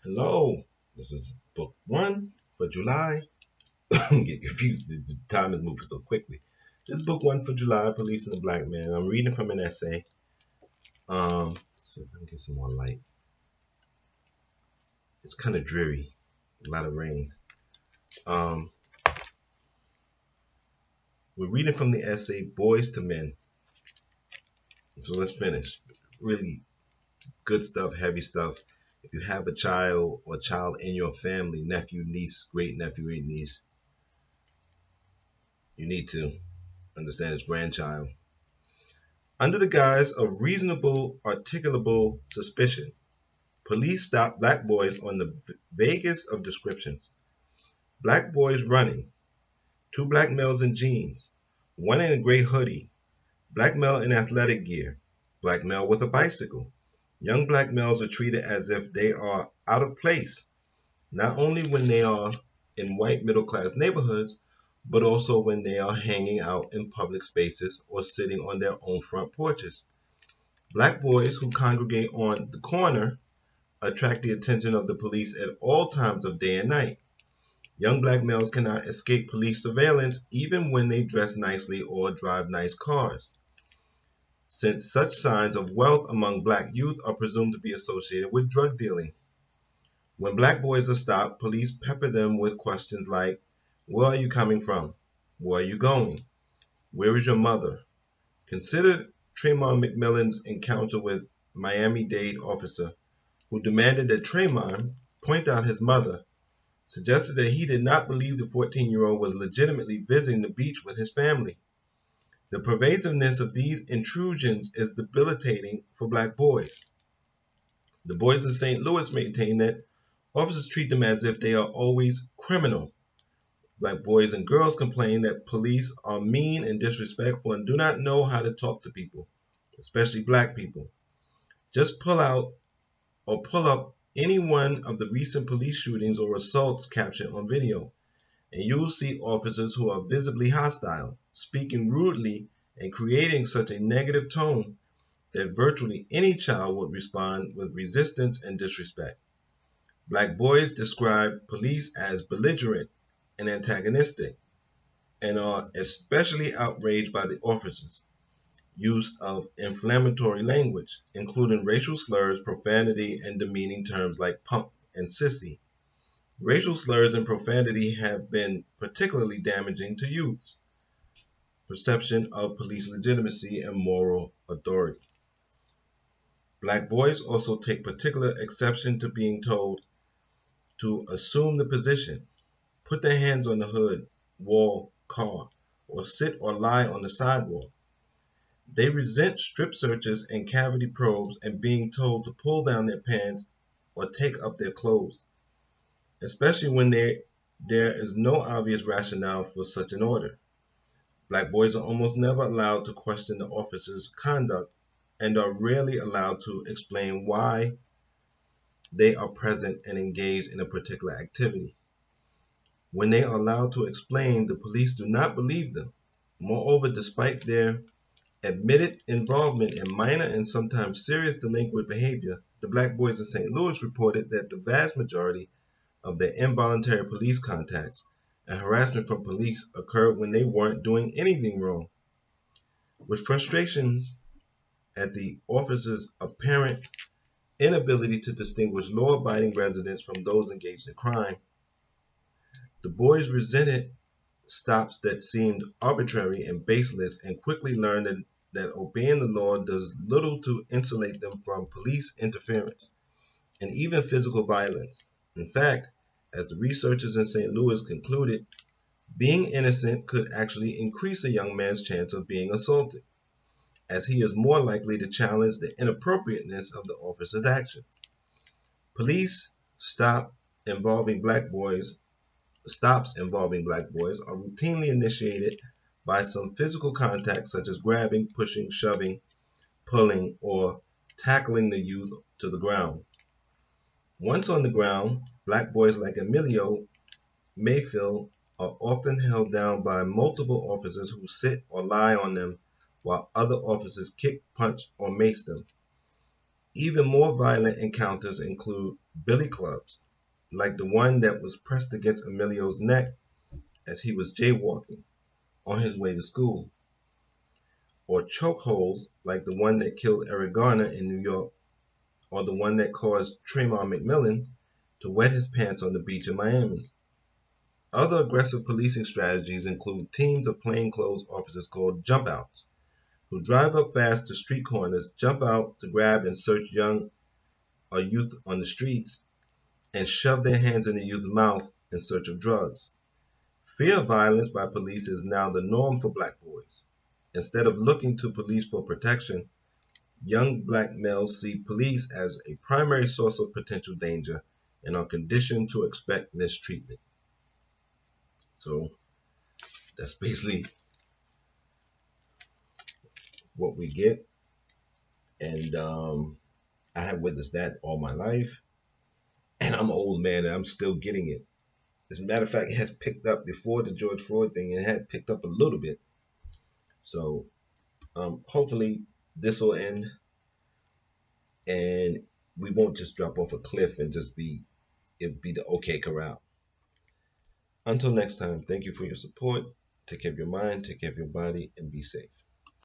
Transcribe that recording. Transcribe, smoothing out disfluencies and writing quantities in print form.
Hello, this is book one for July. I'm getting confused. The time is moving so quickly. This is book one for July, Police and the Black Man. I'm reading from an essay. Let's see if I can get some more light. It's kind of dreary, a lot of rain. Um, we're reading from the essay Boys to Men. So let's finish. Really good stuff, heavy stuff. If you have a child or child in your family, nephew, niece, great nephew, great niece, you need to understand his grandchild. Under the guise of reasonable articulable suspicion, police stopped black boys on the vaguest of descriptions. Black boys running, two black males in jeans, one in a gray hoodie, black male in athletic gear, black male with a bicycle. Young black males are treated as if they are out of place, not only when they are in white middle class neighborhoods, but also when they are hanging out in public spaces or sitting on their own front porches. Black boys who congregate on the corner attract the attention of the police at all times of day and night. Young black males cannot escape police surveillance even when they dress nicely or drive nice cars, since such signs of wealth among black youth are presumed to be associated with drug dealing. When black boys are stopped, police pepper them with questions like, "Where are you coming from? Where are you going? Where is your mother?" Consider Tremont McMillan's encounter with Miami-Dade officer who demanded that Tremont point out his mother, suggested that he did not believe the 14-year-old was legitimately visiting the beach with his family. The pervasiveness of these intrusions is debilitating for black boys. The boys in St. Louis maintain that officers treat them as if they are always criminal. Black boys and girls complain that police are mean and disrespectful and do not know how to talk to people, especially black people. Just pull up any one of the recent police shootings or assaults captured on video, and you will see officers who are visibly hostile, speaking rudely, and creating such a negative tone that virtually any child would respond with resistance and disrespect. Black boys describe police as belligerent and antagonistic, and are especially outraged by the officers' use of inflammatory language, including racial slurs, profanity, and demeaning terms like punk and sissy. Racial slurs and profanity have been particularly damaging to youth's perception of police legitimacy and moral authority. Black boys also take particular exception to being told to assume the position, put their hands on the hood, wall, car, or sit or lie on the sidewalk. They resent strip searches and cavity probes and being told to pull down their pants or take up their clothes, especially when there is no obvious rationale for such an order. Black boys are almost never allowed to question the officer's conduct and are rarely allowed to explain why they are present and engaged in a particular activity. When they are allowed to explain, the police do not believe them. Moreover, despite their admitted involvement in minor and sometimes serious delinquent behavior, the black boys in St. Louis reported that the vast majority of their involuntary police contacts and harassment from police occurred when they weren't doing anything wrong. With frustrations at the officers' apparent inability to distinguish law-abiding residents from those engaged in crime, the boys resented stops that seemed arbitrary and baseless and quickly learned that obeying the law does little to insulate them from police interference and even physical violence. In fact, as the researchers in St. Louis concluded, being innocent could actually increase a young man's chance of being assaulted, as he is more likely to challenge the inappropriateness of the officer's actions. Police involving black boys stops involving black boys are routinely initiated by some physical contact such as grabbing, pushing, shoving, pulling, or tackling the youth to the ground. Once on the ground, black boys like Emilio Mayfield are often held down by multiple officers who sit or lie on them while other officers kick, punch, or mace them. Even more violent encounters include billy clubs, like the one that was pressed against Emilio's neck as he was jaywalking on his way to school, or chokeholds like the one that killed Eric Garner in New York, or the one that caused Trayvon McMillan to wet his pants on the beach in Miami. Other aggressive policing strategies include teams of plainclothes officers called jump outs, who drive up fast to street corners, jump out to grab and search young or youth on the streets, and shove their hands in the youth's mouth in search of drugs. Fear of violence by police is now the norm for black boys. Instead of looking to police for protection, young black males see police as a primary source of potential danger and are conditioned to expect mistreatment. So that's basically what we get. And I have witnessed that all my life. And I'm an old man and I'm still getting it. As a matter of fact, it has picked up before the George Floyd thing. It had picked up a little bit. So hopefully this will end and we won't just drop off a cliff and just be it be the okay corral. Until next time, thank you for your support. Take care of your mind, take care of your body, and be safe.